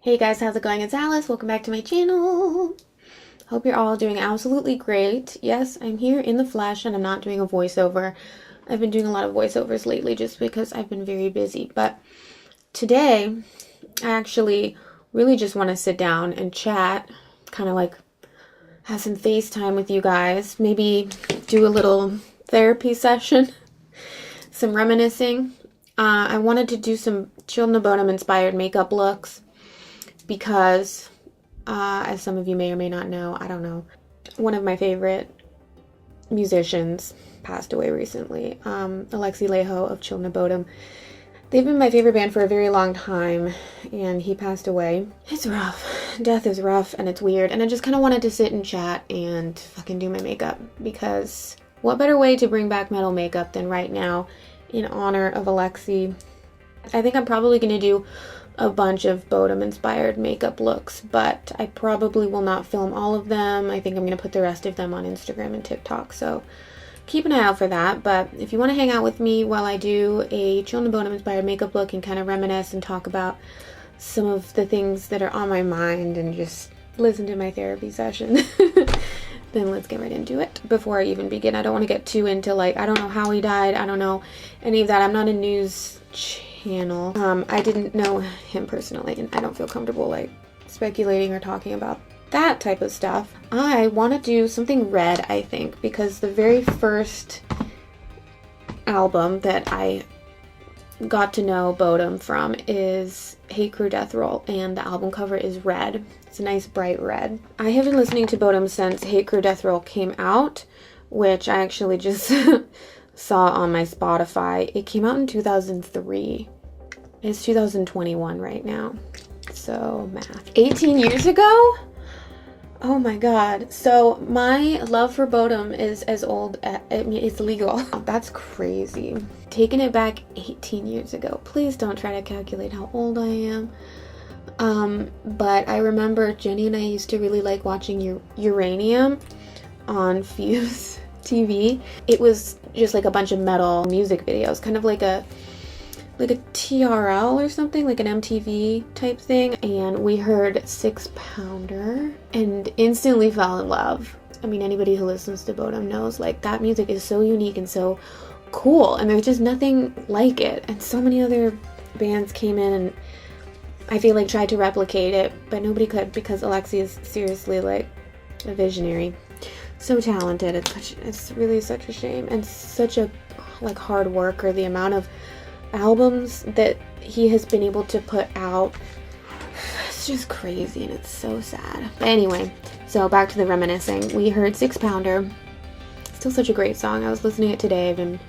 Hey guys, how's it going? It's Alice. Welcome back to my channel. Hope you're all doing absolutely great. Yes, I'm here in the flesh and I'm not doing a voiceover. I've been doing a lot of voiceovers lately just because I've been very busy. But today, I actually really just want to sit down and chat, kind of like have some FaceTime with you guys. Maybe do a little therapy session, some reminiscing. I wanted to do some Children of Bodom inspired makeup looks. Because, as some of you may or may not know, I don't know, one of my favorite musicians passed away recently. Alexi of Children of Bodom. They've been my favorite band for a very long time, and he passed away. It's rough. Death is rough, and it's weird, and I just kind of wanted to sit and chat and fucking do my makeup, because what better way to bring back metal makeup than right now in honor of Alexi. I think I'm probably going to do a bunch of Bodom inspired makeup looks, but I probably will not film all of them. I think I'm going to put the rest of them on Instagram and TikTok, so keep an eye out for that. But if you want to hang out with me while I do a Children of Bodom inspired makeup look and kind of reminisce and talk about some of the things that are on my mind and just listen to my therapy session, then let's get right into it. Before I even begin, I don't want to get too into like, I don't know how he died, I don't know any of that. I'm not a news channel. I didn't know him personally, and I don't feel comfortable like speculating or talking about that type of stuff. I want to do something red, I think, because the very first album that I got to know Bodom from is Hate Crew Death Roll, and the album cover is red. It's a nice bright red. I have been listening to Bodom since Hate Crew Death Roll came out, which I actually just saw on my Spotify. It came out in 2003. It's 2021 right now. So math. 18 years ago? Oh my god. So my love for Bodom is as old as, I mean, it's legal. That's crazy. Taking it back 18 years ago. Please don't try to calculate how old I am. But I remember Jenny and I used to really like watching Uranium on Fuse TV. It was just like a bunch of metal music videos, kind of like a TRL or something, like an MTV type thing. And we heard 6 Pounder and instantly fell in love. I mean, anybody who listens to Bodom knows like that music is so unique and so cool, and there's just nothing like it. And so many other bands came in and I feel like tried to replicate it, but nobody could, because Alexi is seriously like a visionary. So talented. It's really such a shame, and such a like hard worker. The amount of albums that he has been able to put out, it's just crazy, and it's so sad. But anyway, so back to the reminiscing. We heard 6 Pounder. Still such a great song. I was listening to it today. I've been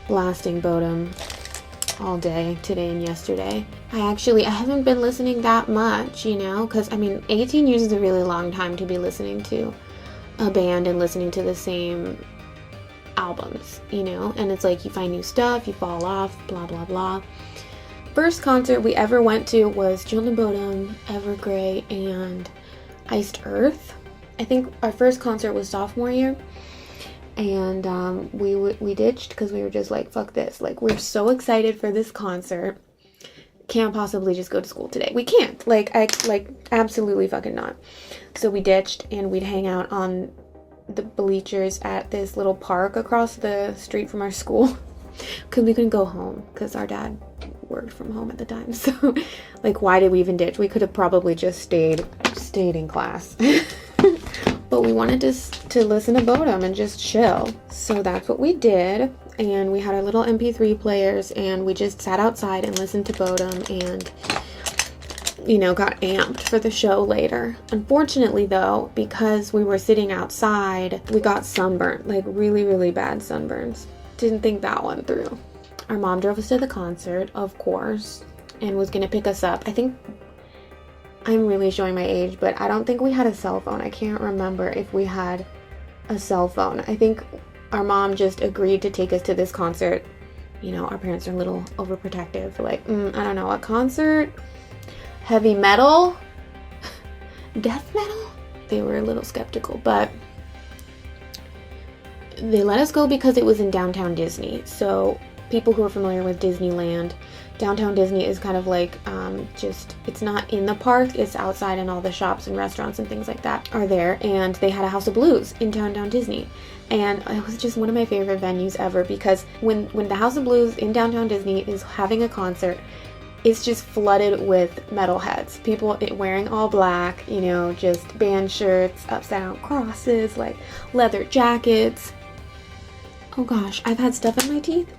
blasting Bodom all day today and yesterday. I haven't been listening that much, you know, because I mean 18 years is a really long time to be listening to a band and listening to the same albums, you know, and it's like you find new stuff, you fall off, blah blah blah. First concert we ever went to was Children of Bodom, Evergrey, and Iced Earth. I think our first concert was sophomore year, and we ditched because we were just like, fuck this, like we're so excited for this concert, can't possibly just go to school today. We can't, absolutely fucking not. So we ditched, and we'd hang out on the bleachers at this little park across the street from our school because we couldn't go home because our dad worked from home at the time. So like, why did we even ditch? We could have probably just stayed in class. But we wanted to listen to Bodom and just chill. So that's what we did. And we had our little MP3 players, and we just sat outside and listened to Bodom and, you know, got amped for the show later. Unfortunately though, because we were sitting outside, we got sunburned, like really, really bad sunburns. Didn't think that one through. Our mom drove us to the concert, of course, and was gonna pick us up. I think, I'm really showing my age, but I don't think we had a cell phone. I can't remember if we had a cell phone. I think our mom just agreed to take us to this concert. You know, our parents are a little overprotective. Like, I don't know, a concert? Heavy metal? Death metal? They were a little skeptical, but they let us go because it was in downtown Disney. So people who are familiar with Disneyland, Downtown Disney is kind of like it's not in the park, it's outside, and all the shops and restaurants and things like that are there. And they had a House of Blues in Downtown Disney, and it was just one of my favorite venues ever, because when the House of Blues in Downtown Disney is having a concert, it's just flooded with metalheads. People wearing all black, you know, just band shirts, upside down crosses, like leather jackets. Oh gosh, I've had stuff in my teeth.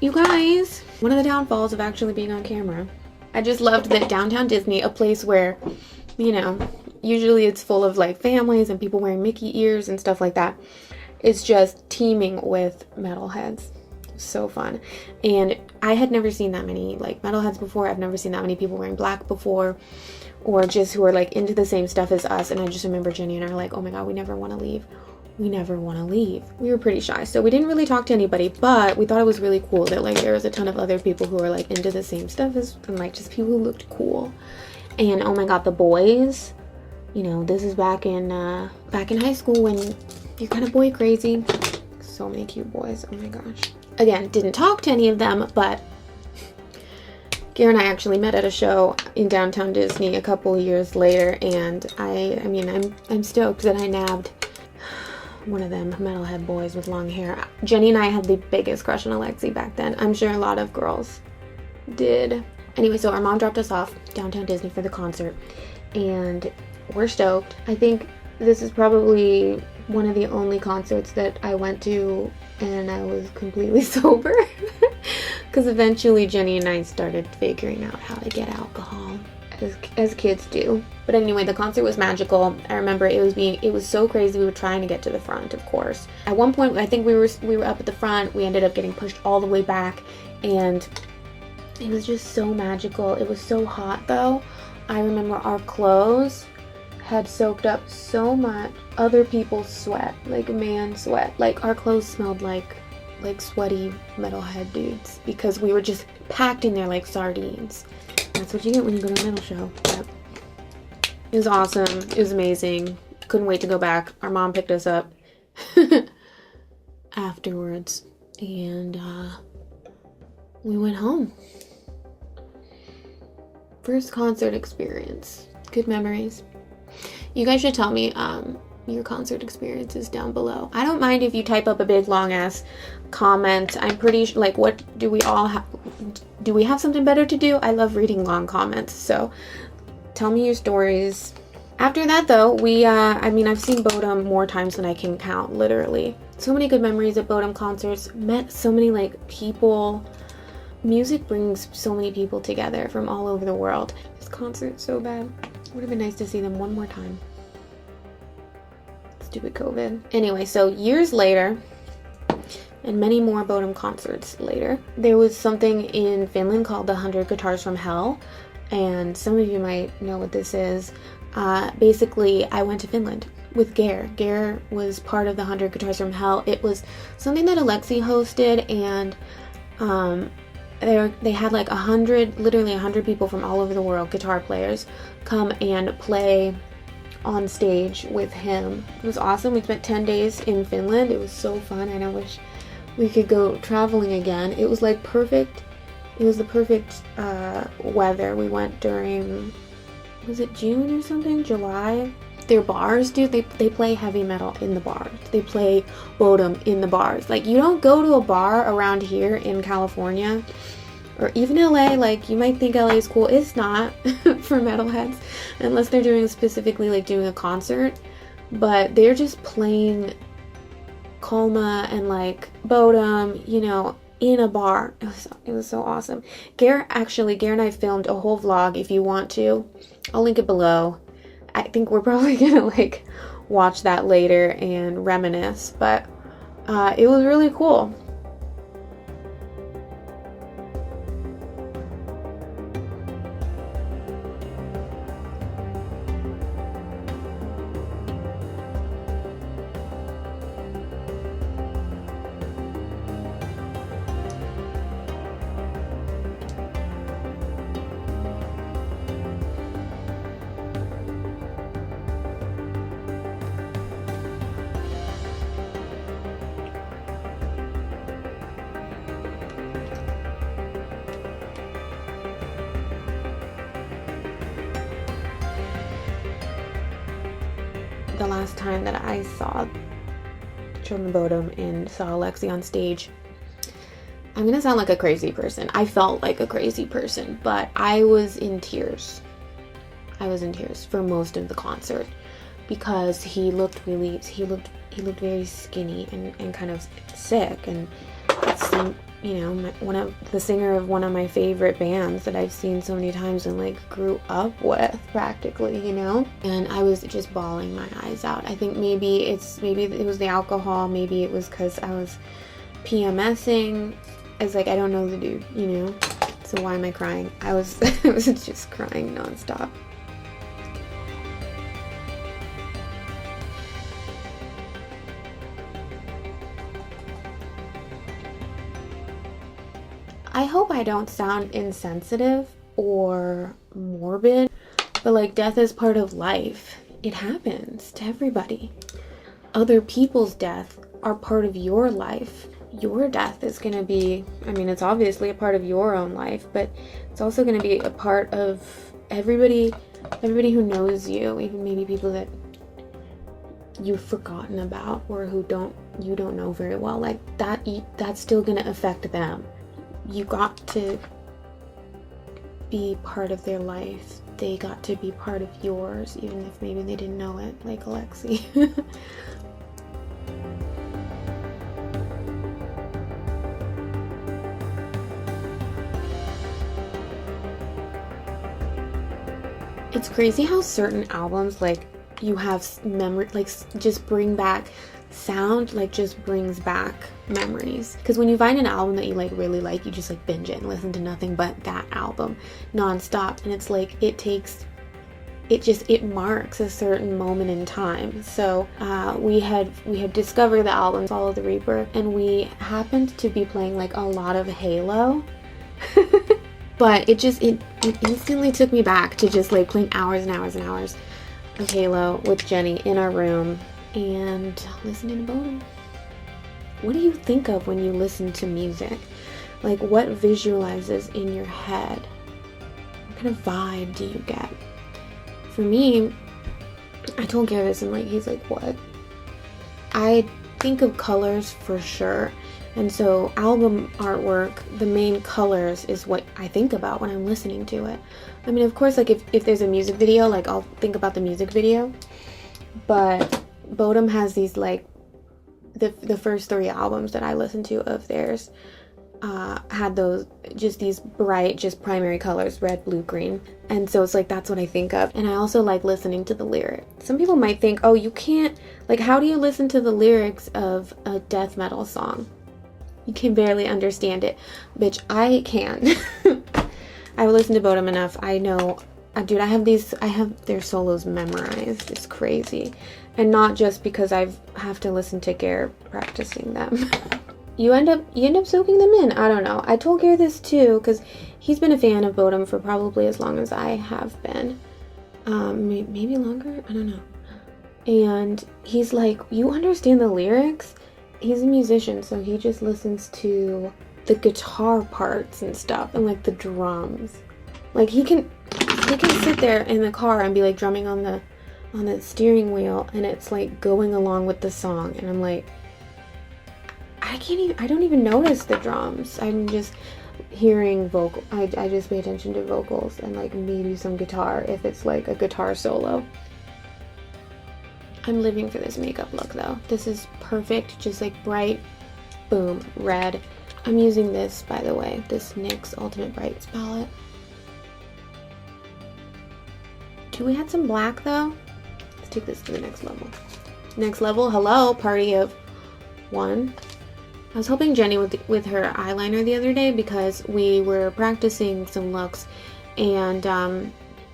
You guys, one of the downfalls of actually being on camera. I just loved that Downtown Disney, a place where, you know, usually it's full of like families and people wearing Mickey ears and stuff like that, is just teeming with metalheads. So fun. And I had never seen that many like metalheads before. I've never seen that many people wearing black before, or just who are like into the same stuff as us. And I just remember Jenny and I are like, oh my god, we never want to leave. We never want to leave. We were pretty shy, so we didn't really talk to anybody, but we thought it was really cool that like there was a ton of other people who were like into the same stuff as, and like just people who looked cool. And oh my god, the boys, you know, this is back in high school when you're kind of boy crazy. So many cute boys. Oh my gosh. Again, didn't talk to any of them, but Gare and I actually met at a show in Downtown Disney a couple years later, and I'm stoked that I nabbed one of them metalhead boys with long hair. Jenny and I had the biggest crush on Alexi back then. I'm sure a lot of girls did. Anyway, so our mom dropped us off Downtown Disney for the concert, and we're stoked. I think this is probably one of the only concerts that I went to and I was completely sober, because eventually Jenny and I started figuring out how to get alcohol, as kids do. But anyway, the concert was magical. I remember it was so crazy. We were trying to get to the front, of course. At one point, I think we were up at the front. We ended up getting pushed all the way back, and it was just so magical. It was so hot though. I remember our clothes had soaked up so much other people's sweat, like man sweat. Like our clothes smelled like sweaty metalhead dudes, because we were just packed in there like sardines. That's what you get when you go to a metal show. But it was awesome. It was amazing. Couldn't wait to go back. Our mom picked us up afterwards, and we went home. First concert experience. Good memories. You guys should tell me your concert experiences down below. I don't mind if you type up a big long ass comment. I'm pretty like, what do we all have? Do we have something better to do? I love reading long comments, so tell me your stories. After that though, I've seen Bodom more times than I can count, literally. So many good memories at Bodom concerts. Met so many like people. Music brings so many people together from all over the world. This concert's so bad. Would have been nice to see them one more time. Stupid COVID. Anyway, so years later, and many more Bodom concerts later, there was something in Finland called the 100 Guitars from Hell, and some of you might know what this is. Basically, I went to Finland with Gare. Gare was part of the 100 Guitars from Hell. It was something that Alexi hosted, and they had like 100 people from all over the world, guitar players, come and play on stage with him. It was awesome. We spent 10 days in Finland. It was so fun, and I wish we could go traveling again. It was like perfect. It was the perfect weather. We went during, was it June or something? July? Their bars, dude, they play heavy metal in the bars. They play Bodom in the bars. Like, you don't go to a bar around here in California, or even LA, like, you might think LA is cool. It's not for metalheads, unless they're doing specifically, like, doing a concert. But they're just playing Kolma and, like, Bodom, you know, in a bar. It was so awesome. Gare and I filmed a whole vlog. If you want to, I'll link it below. I think we're probably gonna like watch that later and reminisce, but it was really cool. the last time that I saw Children of Bodom and saw Alexi on stage. I'm gonna sound like a crazy person. I felt like a crazy person, but I was in tears. I was in tears for most of the concert because he looked very skinny and kind of sick, and it's, you know, one of the singer of one of my favorite bands that I've seen so many times and like grew up with practically, you know. And I was just bawling my eyes out. I think maybe it was the alcohol, maybe it was because I was PMSing. It's like, I don't know the dude, you know. So why am I crying? I was just crying nonstop. I hope I don't sound insensitive or morbid, but like, death is part of life. It happens to everybody. Other people's death are part of your life. Your death is going to be, I mean, it's obviously a part of your own life, but it's also going to be a part of everybody who knows you, even maybe people that you've forgotten about or you don't know very well. Like that's still going to affect them. You got to be part of their life. They got to be part of yours, even if maybe they didn't know it, like Alexi. It's crazy how certain albums, like, you have memory, like, just bring back sound, like, just brings back memories. Because when you find an album that you like really like, you just like binge it and listen to nothing but that album nonstop, and it's like it marks a certain moment in time. So we had discovered the album Follow the Reaper, and we happened to be playing like a lot of Halo. But it instantly took me back to just like playing hours and hours and hours of Halo with Jenny in our room and listening to Bodom. What do you think of when you listen to music? Like, what visualizes in your head? What kind of vibe do you get? For me, I told Gary this and like, he's like, what? I think of colors for sure. And so album artwork, the main colors is what I think about when I'm listening to it. I mean, of course, like if there's a music video, like I'll think about the music video. But Bodom has these like, the first 3 albums that I listened to of theirs had these bright, just primary colors, red, blue, green. And so it's like, that's what I think of. And I also like listening to the lyrics. Some people might think, oh, you can't, like, how do you listen to the lyrics of a death metal song? You can barely understand it. Bitch, I can. I've listened to Bodom enough. I know, dude, I have their solos memorized. It's crazy. And not just because I have to listen to Gare practicing them. You end up soaking them in. I don't know. I told Gare this too, because he's been a fan of Bodom for probably as long as I have been. Maybe longer? I don't know. And he's like, you understand the lyrics? He's a musician, so he just listens to the guitar parts and stuff and like the drums. Like he can sit there in the car and be like drumming on the steering wheel, and it's like going along with the song, and I'm like, I don't even notice the drums. I'm just hearing vocal. I just pay attention to vocals and like maybe some guitar if it's like a guitar solo. I'm living for this makeup look though. This is perfect, just like bright, boom, red. I'm using this, by the way, this NYX Ultimate Brights palette. Do we add some black though? Let's take this to the next level. Next level, hello, party of 1. I was helping Jenny with her eyeliner the other day because we were practicing some looks, and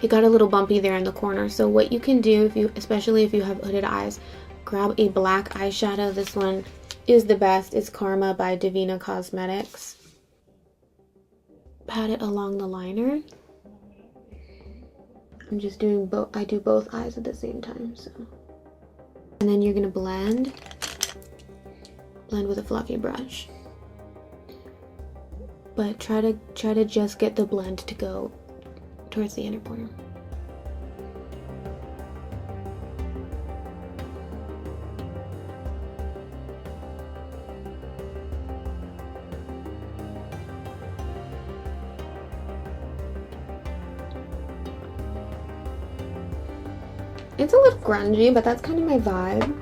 it got a little bumpy there in the corner. So what you can do, especially if you have hooded eyes, grab a black eyeshadow. This one is the best. It's Karma by Divina Cosmetics. Pat it along the liner. I'm just doing both. I do both eyes at the same time. So, and then you're gonna blend with a fluffy brush. But try to just get the blend to go towards the inner corner. It's a little grungy, but that's kind of my vibe.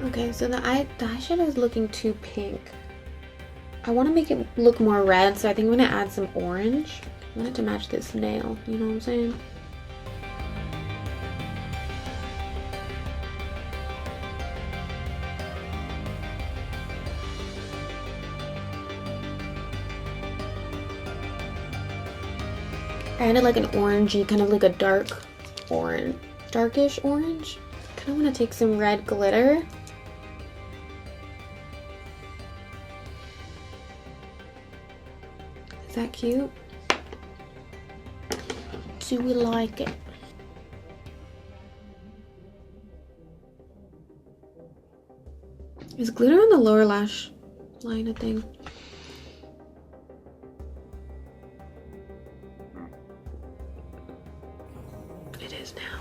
Okay, so the eyeshadow is looking too pink. I want to make it look more red, so I think I'm going to add some orange. I want it to match this nail, you know what I'm saying? I added like an orangey, kind of like a dark orange, darkish orange. I kind of want to take some red glitter. Is that cute? Do we like it? Is glitter on the lower lash line a thing? It is now.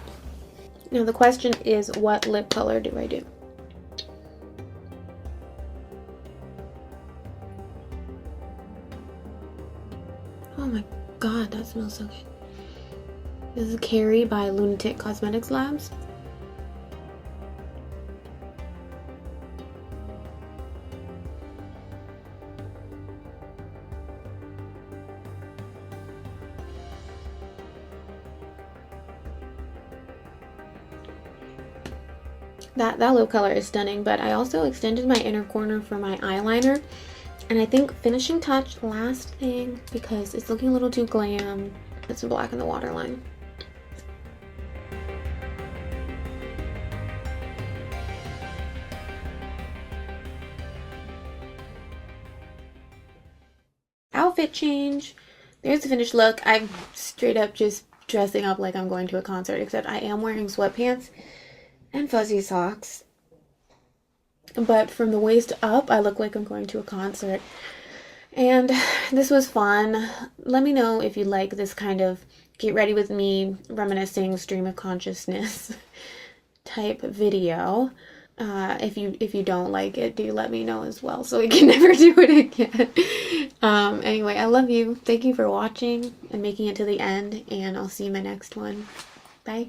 Now the question is, what lip color do I do? Oh my god, that smells so good. This is Carrie by Lunatic Cosmetics Labs. That lip color is stunning, but I also extended my inner corner for my eyeliner. And I think finishing touch, last thing, because it's looking a little too glam, put some black in the waterline. Outfit change. There's the finished look. I'm straight up just dressing up like I'm going to a concert, except I am wearing sweatpants and fuzzy socks. But from the waist up, I look like I'm going to a concert. And this was fun. Let me know if you like this kind of get ready with me, reminiscing, stream of consciousness type video. If you don't like it, do let me know as well so we can never do it again. Anyway, I love you. Thank you for watching and making it to the end, and I'll see you in my next one. Bye.